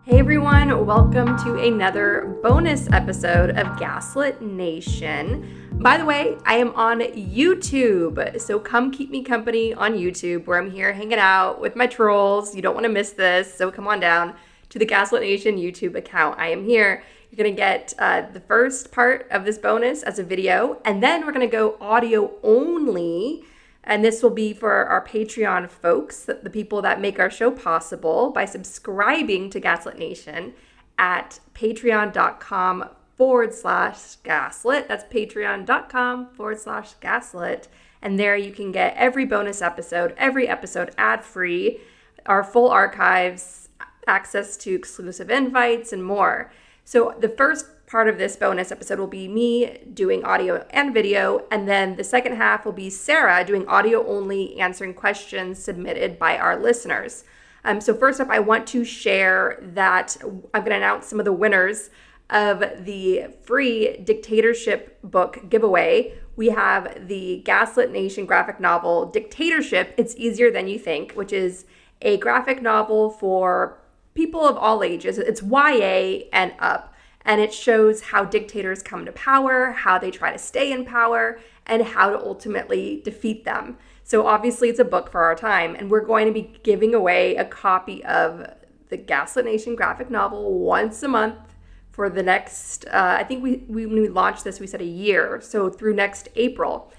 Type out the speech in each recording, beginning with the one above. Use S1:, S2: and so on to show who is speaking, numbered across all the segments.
S1: Hey everyone, welcome to another bonus episode of Gaslit Nation. By the way, I am on YouTube, so come keep me company on YouTube where I'm here hanging out with my trolls. You don't want to miss this, so come on down to the Gaslit Nation YouTube account. I am here. You're going to get the first part of this bonus as a video, and then we're going to go audio only. And this will be for our Patreon folks, the people that make our show possible by subscribing to Gaslit Nation at patreon.com/gaslit. That's patreon.com/gaslit. And there you can get every bonus episode, every episode ad-free, our full archives, access to exclusive invites, and more. So the first part of this bonus episode will be me doing audio and video, and then the second half will be Sarah doing audio only, answering questions submitted by our listeners. So first up, I want to share that I'm going to announce some of the winners of the free dictatorship book giveaway. We have the Gaslit Nation graphic novel, Dictatorship, It's Easier Than You Think, which is a graphic novel for people of all ages. It's YA and up. And it shows how dictators come to power, how they try to stay in power, and how to ultimately defeat them. So obviously it's a book for our time, and we're going to be giving away a copy of the Gaslit Nation graphic novel once a month for the next, I think when we launched this, we said a year. So through next April.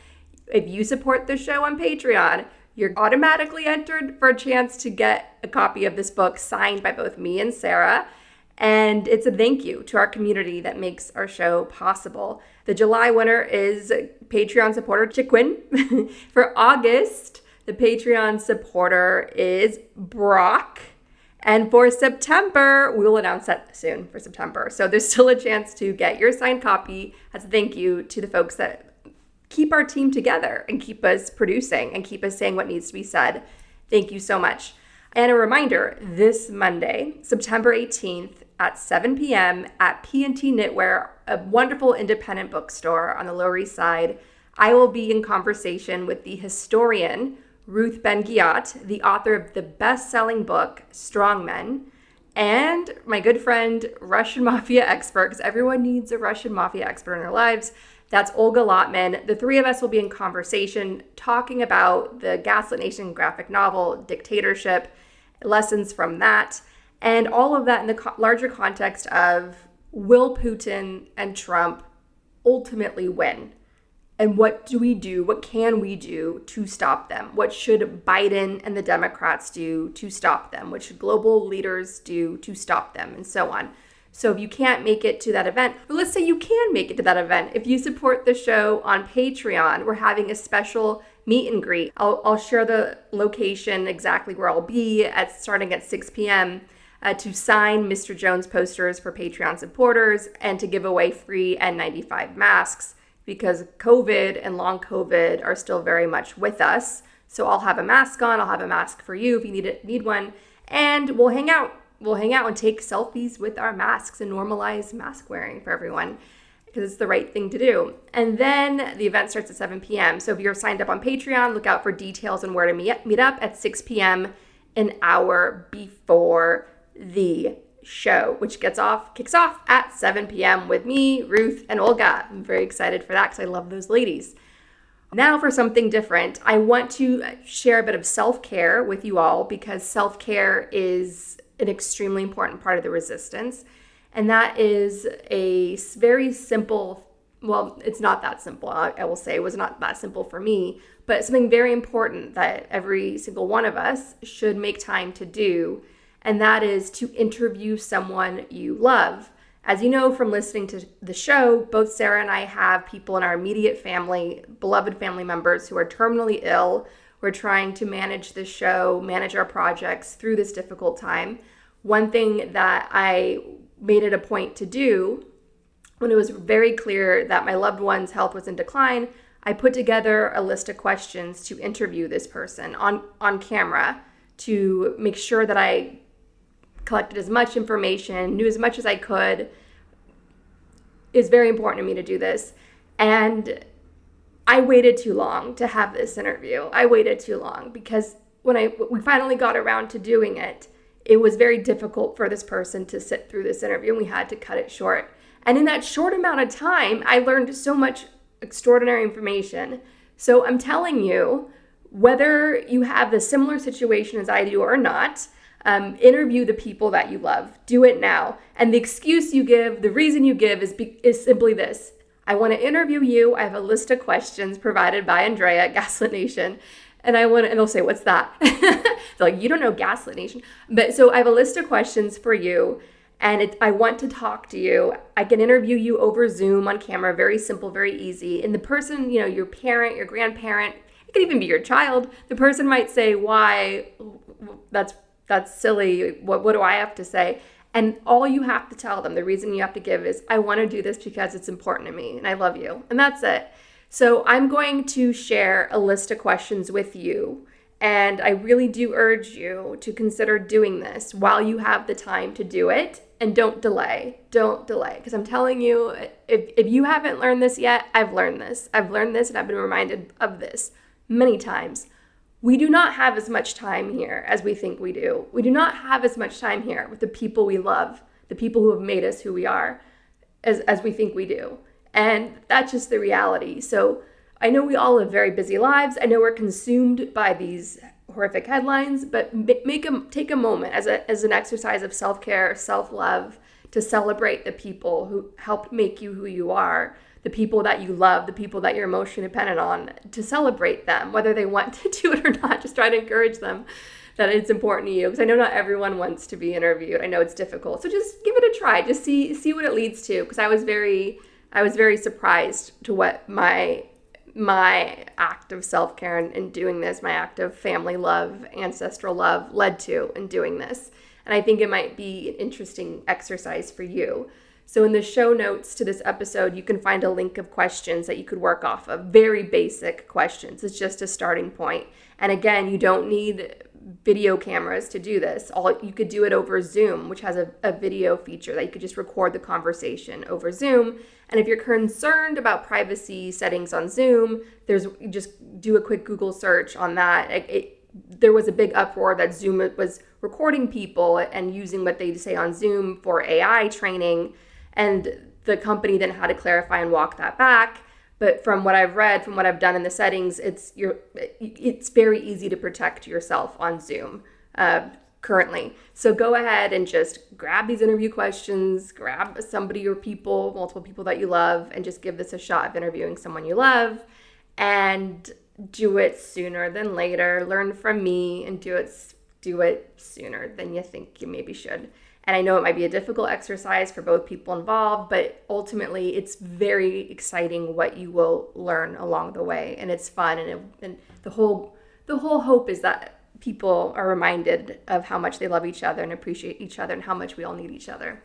S1: If you support the show on Patreon, you're automatically entered for a chance to get a copy of this book signed by both me and Sarah. And it's a thank you to our community that makes our show possible. The July winner is Patreon supporter Chiquin. For August, the Patreon supporter is Brock. And for September, we will announce that soon for September. So there's still a chance to get your signed copy as a thank you to the folks that keep our team together and keep us producing and keep us saying what needs to be said. Thank you so much. And a reminder, this Monday, September 18th at 7 p.m. at P&T Knitwear, a wonderful independent bookstore on the Lower East Side, I will be in conversation with the historian Ruth Ben-Ghiat, the author of the best-selling book Strong Men, and my good friend, Russian Mafia expert, because everyone needs a Russian Mafia expert in their lives. That's Olga Lotman. The three of us will be in conversation talking about the Gaslit Nation graphic novel, Dictatorship, lessons from that, and all of that in the larger context of, will Putin and Trump ultimately win? And what do we do? What can we do to stop them? What should Biden and the Democrats do to stop them? What should global leaders do to stop them? And so on. So if you can't make it to that event, or let's say you can make it to that event, if you support the show on Patreon, we're having a special meet and greet. I'll share the location exactly where I'll be starting at 6 p.m. To sign Mr. Jones posters for Patreon supporters and to give away free N95 masks because COVID and long COVID are still very much with us. So I'll have a mask on. I'll have a mask for you if you need one. And we'll hang out. We'll hang out and take selfies with our masks and normalize mask wearing for everyone because it's the right thing to do. And then the event starts at 7 p.m. So if you're signed up on Patreon, look out for details on where to meet up at 6 p.m. an hour before the show, which kicks off at 7 p.m. with me, Ruth, and Olga. I'm very excited for that because I love those ladies. Now for something different. I want to share a bit of self-care with you all because self-care is an extremely important part of the resistance. And that is a very simple, well, it's not that simple. I will say it was not that simple for me, but something very important that every single one of us should make time to do. And that is to interview someone you love. As you know from listening to the show, both Sarah and I have people in our immediate family, beloved family members who are terminally ill. We're trying to manage the show, manage our projects through this difficult time. One thing that I made it a point to do when it was very clear that my loved one's health was in decline, I put together a list of questions to interview this person on camera to make sure that I collected as much information, knew as much as I could. It's very important to me to do this. And I waited too long to have this interview. I waited too long because when we finally got around to doing it, it was very difficult for this person to sit through this interview, and we had to cut it short. And in that short amount of time, I learned so much extraordinary information. So I'm telling you, whether you have the similar situation as I do or not, interview the people that you love. Do it now. And the excuse you give, the reason you give is simply this. I want to interview you. I have a list of questions provided by Andrea at Gaslit Nation. And they'll say, what's that? They're like, you don't know Gaslit Nation. But so I have a list of questions for you. And I want to talk to you. I can interview you over Zoom on camera, very simple, very easy. And the person, your parent, your grandparent, it could even be your child. The person might say, why? That's silly. What do I have to say? And all you have to tell them, the reason you have to give is, I want to do this because it's important to me and I love you. And that's it. So I'm going to share a list of questions with you. And I really do urge you to consider doing this while you have the time to do it. And don't delay. Don't delay. Because I'm telling you, if you haven't learned this yet, I've learned this. I've learned this and I've been reminded of this many times. We do not have as much time here as we think we do. We do not have as much time here with the people we love, the people who have made us who we are, as we think we do. And that's just the reality. So I know we all live very busy lives. I know we're consumed by these horrific headlines, but take a moment as an exercise of self-care, self-love, to celebrate the people who helped make you who you are, the people that you love, the people that you're emotionally dependent on, to celebrate them, whether they want to do it or not. Just try to encourage them that it's important to you, because I know not everyone wants to be interviewed. I know it's difficult. So just give it a try. Just see what it leads to, because I was very surprised to what my act of self-care and doing this, my act of family love, ancestral love led to in doing this. And I think it might be an interesting exercise for you. So in the show notes to this episode, you can find a link of questions that you could work off of, very basic questions. It's just a starting point. And again, you don't need video cameras to do this. You could do it over Zoom, which has a video feature that you could just record the conversation over Zoom. And if you're concerned about privacy settings on Zoom, you just do a quick Google search on that. There was a big uproar that Zoom was recording people and using what they say on Zoom for AI training. And the company then had to clarify and walk that back. But from what I've read, from what I've done in the settings, it's very easy to protect yourself on Zoom currently. So go ahead and just grab these interview questions, grab somebody or people, multiple people that you love, and just give this a shot of interviewing someone you love. And do it sooner than later. Learn from me and do it sooner than you think you maybe should. And I know it might be a difficult exercise for both people involved, but ultimately it's very exciting what you will learn along the way. And it's fun. And the whole hope is that people are reminded of how much they love each other and appreciate each other and how much we all need each other.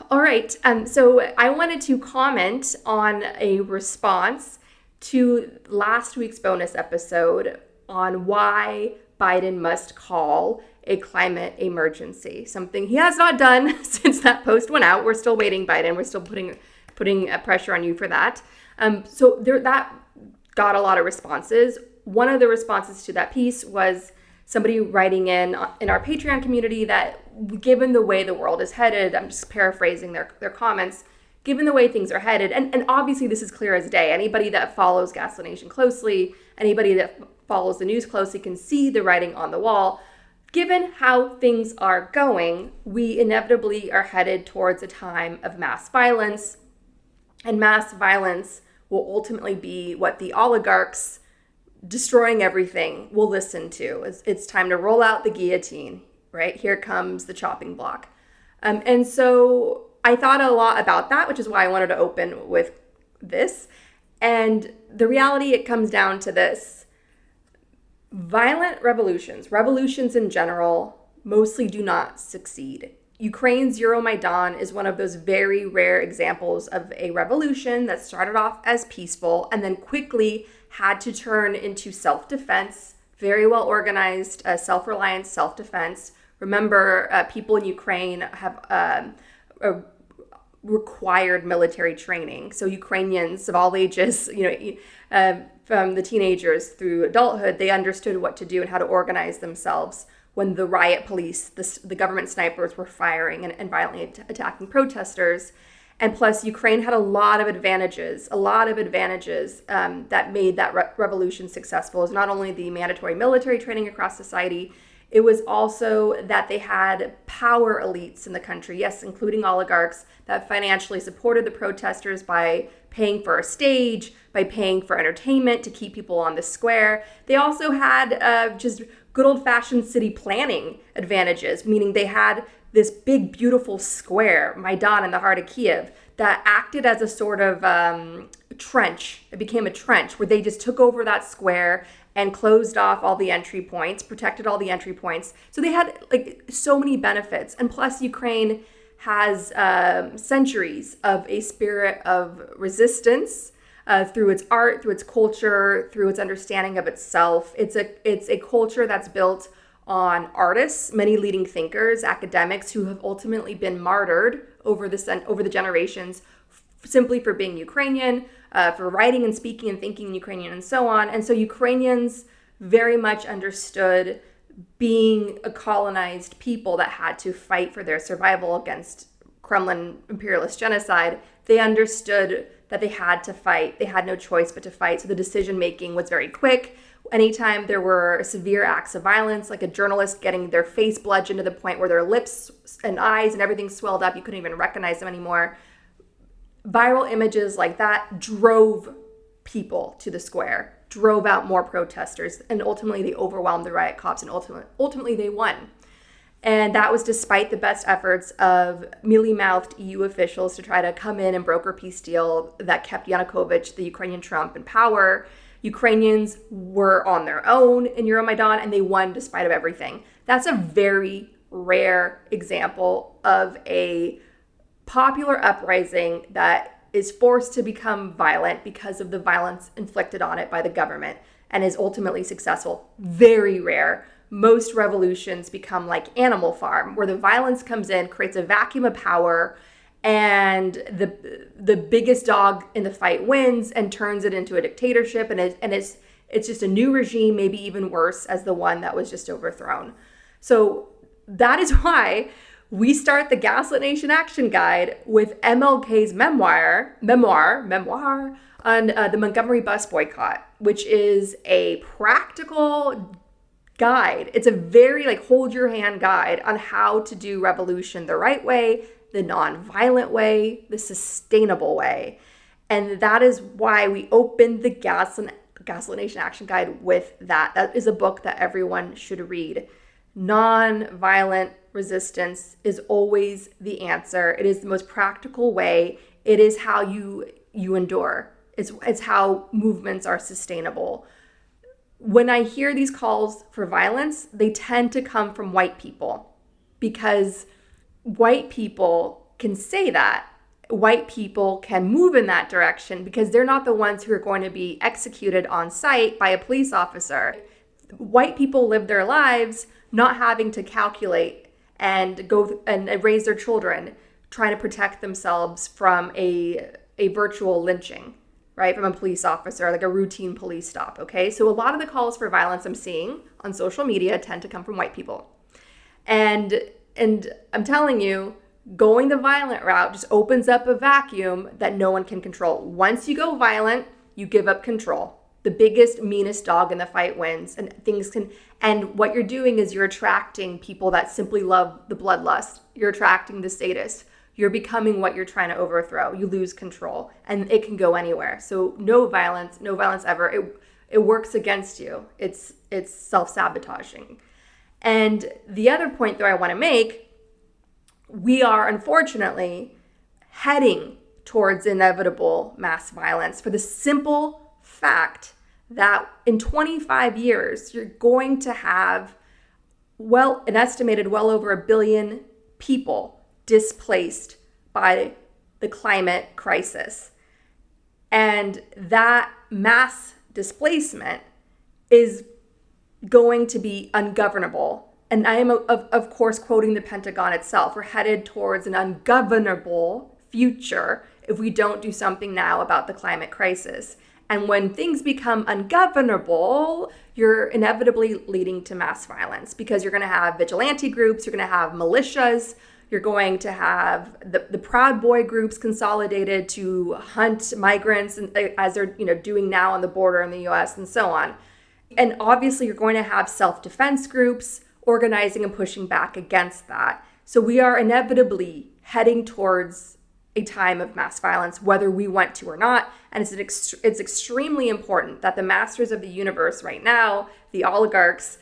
S1: All right. So I wanted to comment on a response to last week's bonus episode on why Biden must call a climate emergency, something he has not done since that post went out. We're still waiting, Biden. We're still putting pressure on you for that. That got a lot of responses. One of the responses to that piece was somebody writing in our Patreon community that given the way the world is headed, I'm just paraphrasing their comments, given the way things are headed, and obviously this is clear as day. Anybody that follows Gaslit Nation closely, anybody that follows the news closely can see the writing on the wall. Given how things are going, we inevitably are headed towards a time of mass violence, and mass violence will ultimately be what the oligarchs destroying everything will listen to. It's time to roll out the guillotine, right? Here comes the chopping block. And so I thought a lot about that, which is why I wanted to open with this. And the reality, it comes down to this. Violent revolutions in general, mostly do not succeed. Ukraine's Euromaidan is one of those very rare examples of a revolution that started off as peaceful and then quickly had to turn into self-defense, very well organized, self-reliance, self-defense. Remember, people in Ukraine have required military training. So Ukrainians of all ages, from the teenagers through adulthood, they understood what to do and how to organize themselves when the riot police, the government snipers, were firing and violently attacking protesters. And plus, Ukraine had a lot of advantages that made that revolution successful. It was not only the mandatory military training across society, it was also that they had power elites in the country, yes, including oligarchs, that financially supported the protesters by paying for a stage, by paying for entertainment to keep people on the square. They also had just good old-fashioned city planning advantages, meaning they had this big, beautiful square, Maidan, in the heart of Kiev, that acted as a sort of trench. It became a trench where they just took over that square and closed off all the entry points, protected all the entry points. So they had like so many benefits. And plus, Ukraine has centuries of a spirit of resistance through its art, through its culture, through its understanding of itself. It's a culture that's built on artists, many leading thinkers, academics who have ultimately been martyred over the generations simply for being Ukrainian, for writing and speaking and thinking in Ukrainian and so on. And so Ukrainians very much understood being a colonized people that had to fight for their survival against Kremlin imperialist genocide. They understood that they had to fight. They had no choice but to fight. So the decision making was very quick. Anytime there were severe acts of violence, like a journalist getting their face bludgeoned to the point where their lips and eyes and everything swelled up, you couldn't even recognize them anymore. Viral images like that drove people to the square, drove out more protesters, and ultimately they overwhelmed the riot cops, and ultimately they won. And that was despite the best efforts of mealy-mouthed EU officials to try to come in and broker a peace deal that kept Yanukovych, the Ukrainian Trump, in power. Ukrainians were on their own in Euromaidan, and they won despite of everything. That's a very rare example of a popular uprising that is forced to become violent because of the violence inflicted on it by the government and is ultimately successful. Very rare. Most revolutions become like Animal Farm, where the violence comes in, creates a vacuum of power, and the biggest dog in the fight wins and turns it into a dictatorship, and it's just a new regime, maybe even worse as the one that was just overthrown. So that is why we start the Gaslit Nation Action Guide with MLK's memoir on the Montgomery bus boycott, which is a practical guide. It's a very hold your hand guide on how to do revolution the right way, the non-violent way, the sustainable way. And that is why we opened the Gaslit Nation Action Guide with that. That is a book that everyone should read. Non-violent resistance is always the answer. It is the most practical way. It is how you endure. It's how movements are sustainable. When I hear these calls for violence, they tend to come from white people, because white people can say that. White people can move in that direction because they're not the ones who are going to be executed on sight by a police officer. White people live their lives not having to calculate and go and raise their children, trying to protect themselves from a virtual lynching, right? From a police officer, like a routine police stop, okay? So a lot of the calls for violence I'm seeing on social media tend to come from white people. And I'm telling you, going the violent route just opens up a vacuum that no one can control. Once you go violent, you give up control. The biggest, meanest dog in the fight wins, and what you're doing is you're attracting people that simply love the bloodlust. You're attracting the sadists. You're becoming what you're trying to overthrow. You lose control, and it can go anywhere. So no violence ever. It works against you. It's self-sabotaging. And the other point that I want to make, we are unfortunately heading towards inevitable mass violence for the simple fact that in 25 years, you're going to have an estimated well over 1 billion people displaced by the climate crisis. And that mass displacement is going to be ungovernable. And I am, of course, quoting the Pentagon itself. We're headed towards an ungovernable future if we don't do something now about the climate crisis. And when things become ungovernable, you're inevitably leading to mass violence because you're going to have vigilante groups, you're going to have militias, you're going to have the Proud Boy groups consolidated to hunt migrants, as they're doing now on the border in the US and so on. And obviously you're going to have self-defense groups organizing and pushing back against that. So we are inevitably heading towards a time of mass violence, whether we want to or not. And it's extremely important that the masters of the universe right now, the oligarchs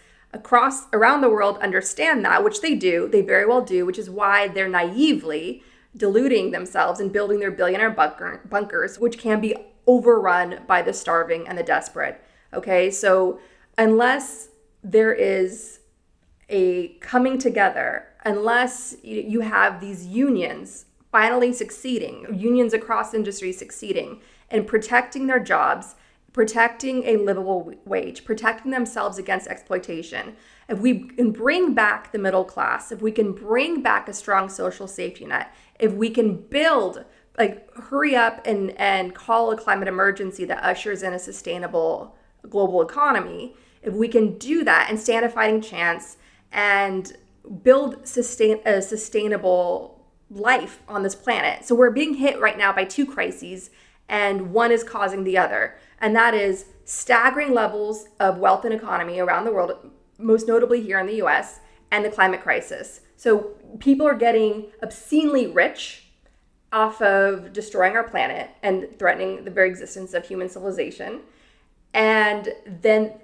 S1: around the world, understand that, which they do, they very well do, which is why they're naively deluding themselves and building their billionaire bunkers, which can be overrun by the starving and the desperate. Okay, so unless there is a coming together, unless you have these unions finally succeeding, unions across industries succeeding and protecting their jobs, protecting a livable wage, protecting themselves against exploitation. If we can bring back the middle class, if we can bring back a strong social safety net, if we can build, hurry up and call a climate emergency that ushers in a sustainable global economy, if we can do that and stand a fighting chance and build a sustainable life on this planet. So we're being hit right now by two crises, and one is causing the other. And that is staggering levels of wealth and economy around the world, most notably here in the US, and the climate crisis. So people are getting obscenely rich off of destroying our planet and threatening the very existence of human civilization. And then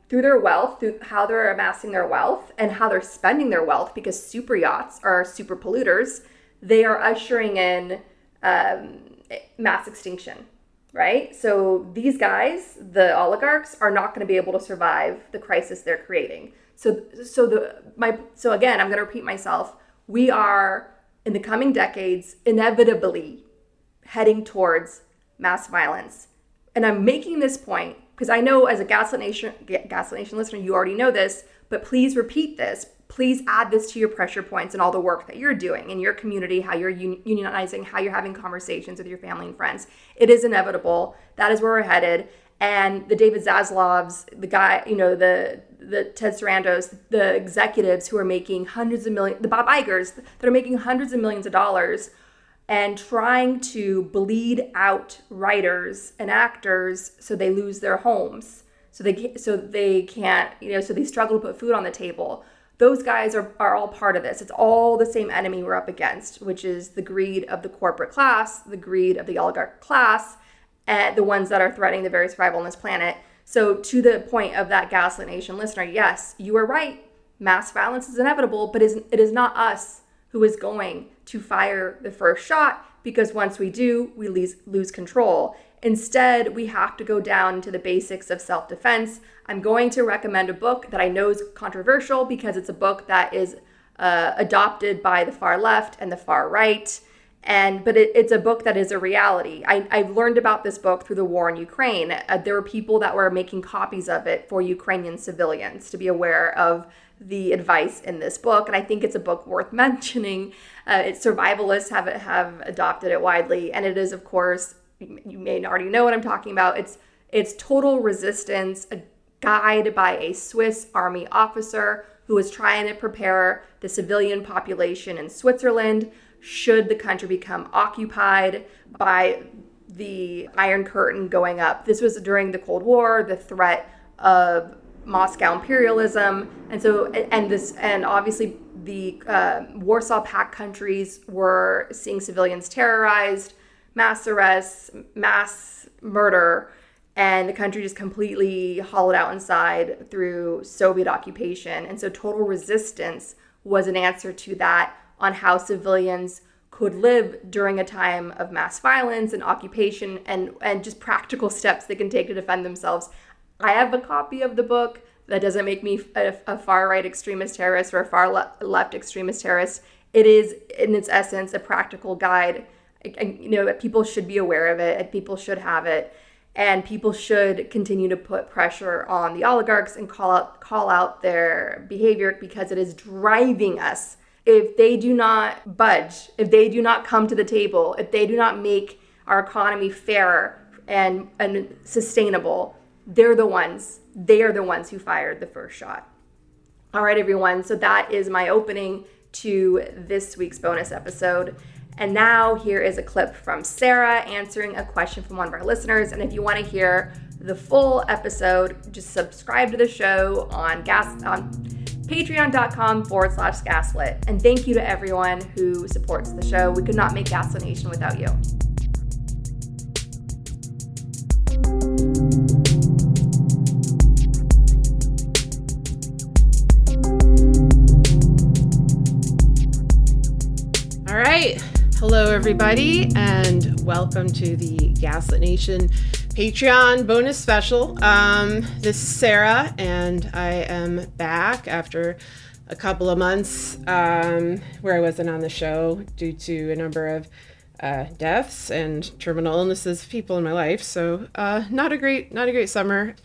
S1: through their wealth, through how they're amassing their wealth and how they're spending their wealth, because super yachts are super polluters, they are ushering in mass extinction, right? So these guys, the oligarchs, are not going to be able to survive the crisis they're creating. So again, I'm going to repeat myself. We are, in the coming decades, inevitably heading towards mass violence. And I'm making this point because I know as a Gaslit Nation listener, you already know this, but please repeat this. Please add this to your pressure points and all the work that you're doing in your community, how you're unionizing, how you're having conversations with your family and friends. It is inevitable. That is where we're headed. And the David Zaslavs, the guy, the Ted Sarandos, the executives who are making hundreds of millions, the Bob Igers that are making hundreds of millions of dollars and trying to bleed out writers and actors so they lose their homes, so they can't, so they struggle to put food on the table. Those guys are all part of this. It's all the same enemy we're up against, which is the greed of the corporate class, the greed of the oligarch class, and the ones that are threatening the very survival on this planet. So to the point of that Gaslit Nation listener, yes, you are right. Mass violence is inevitable, but it is not us who is going to fire the first shot, because once we do, we lose control. Instead, we have to go down to the basics of self-defense. I'm going to recommend a book that I know is controversial because it's a book that is adopted by the far left and the far right. But it's a book that is a reality. I've learned about this book through the war in Ukraine. There were people that were making copies of it for Ukrainian civilians to be aware of the advice in this book. And I think it's a book worth mentioning. Survivalists have adopted it widely. And it is, of course, you may already know what I'm talking about. It's Total Resistance, a guide by a Swiss army officer who was trying to prepare the civilian population in Switzerland should the country become occupied by the Iron Curtain going up. This was during the Cold War, the threat of Moscow imperialism, and obviously the Warsaw Pact countries were seeing civilians terrorized, mass arrests, mass murder, and the country just completely hollowed out inside through Soviet occupation. And so Total Resistance was an answer to that, on how civilians could live during a time of mass violence and occupation, and just practical steps they can take to defend themselves. I have a copy of the book. That doesn't make me a far-right extremist terrorist or a far-left extremist terrorist. It is, in its essence, a practical guide. People should be aware of it, and people should have it, and people should continue to put pressure on the oligarchs and call out their behavior, because it is driving us. If they do not budge, if they do not come to the table, if they do not make our economy fair and sustainable, they are the ones who fired the first shot. All right, everyone. So that is my opening to this week's bonus episode. And now here is a clip from Sarah answering a question from one of our listeners. And if you want to hear the full episode, just subscribe to the show on patreon.com/gaslit. And thank you to everyone who supports the show. We could not make Gaslit Nation without you.
S2: All right. Hello, everybody, and welcome to the Gaslit Nation Patreon bonus special. This is Sarah, and I am back after a couple of months where I wasn't on the show due to a number of deaths and terminal illnesses of people in my life. So not a great summer.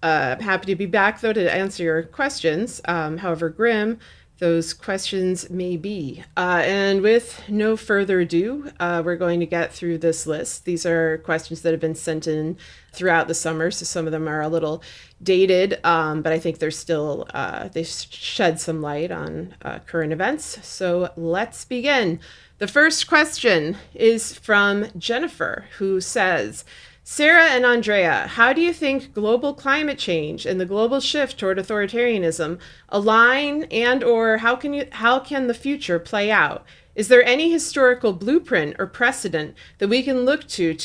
S2: I'm happy to be back, though, to answer your questions. However grim those questions may be. And with no further ado, we're going to get through this list. These are questions that have been sent in throughout the summer, so some of them are a little dated, but I think they're still, they shed some light on current events. So let's begin. The first question is from Jennifer, who says, Sarah and Andrea, how do you think global climate change and the global shift toward authoritarianism align, and or how can the future play out? Is there any historical blueprint or precedent that we can look to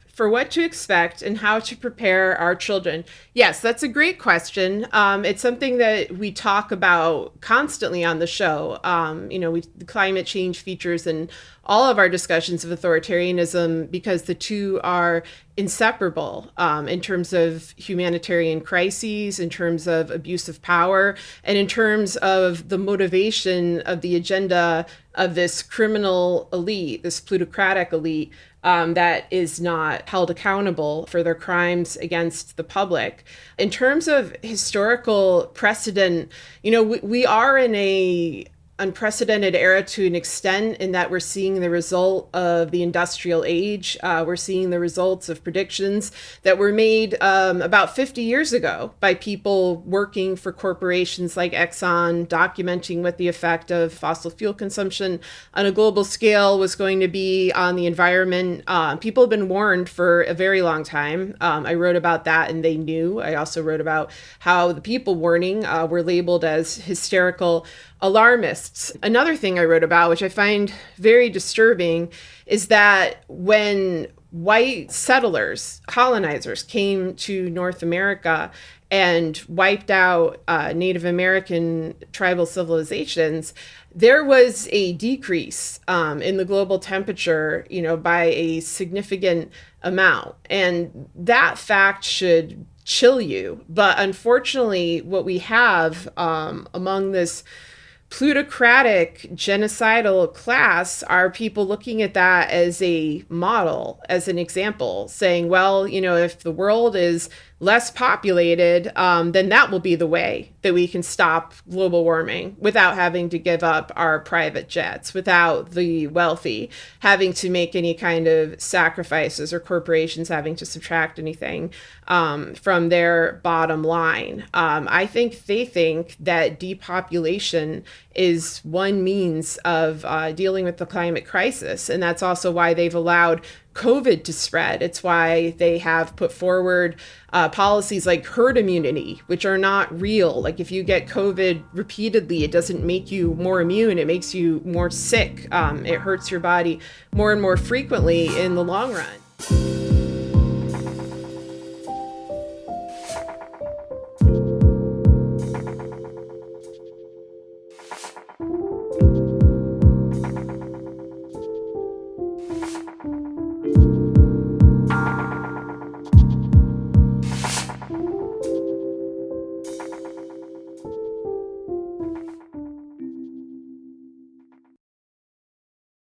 S2: for what to expect and how to prepare our children? Yes, that's a great question. It's something that we talk about constantly on the show. The climate change features in all of our discussions of authoritarianism because the two are inseparable in terms of humanitarian crises, in terms of abuse of power, and in terms of the motivation of the agenda of this criminal elite, this plutocratic elite, that is not held accountable for their crimes against the public. In terms of historical precedent, we are in a unprecedented era to an extent in that we're seeing the result of the industrial age. We're seeing the results of predictions that were made about 50 years ago by people working for corporations like Exxon, documenting what the effect of fossil fuel consumption on a global scale was going to be on the environment. People have been warned for a very long time. I wrote about that and they knew. I also wrote about how the people warning were labeled as hysterical alarmists. Another thing I wrote about, which I find very disturbing, is that when white settlers, colonizers, came to North America and wiped out Native American tribal civilizations, there was a decrease in the global temperature, by a significant amount. And that fact should chill you. But unfortunately, what we have among this plutocratic genocidal class are people looking at that as a model, as an example, saying, well, if the world is less populated, then that will be the way that we can stop global warming without having to give up our private jets, without the wealthy having to make any kind of sacrifices or corporations having to subtract anything from their bottom line. I think they think that depopulation is one means of dealing with the climate crisis. And that's also why they've allowed COVID to spread. It's why they have put forward policies like herd immunity, which are not real. Like if you get COVID repeatedly, it doesn't make you more immune. It makes you more sick. It hurts your body more and more frequently in the long run.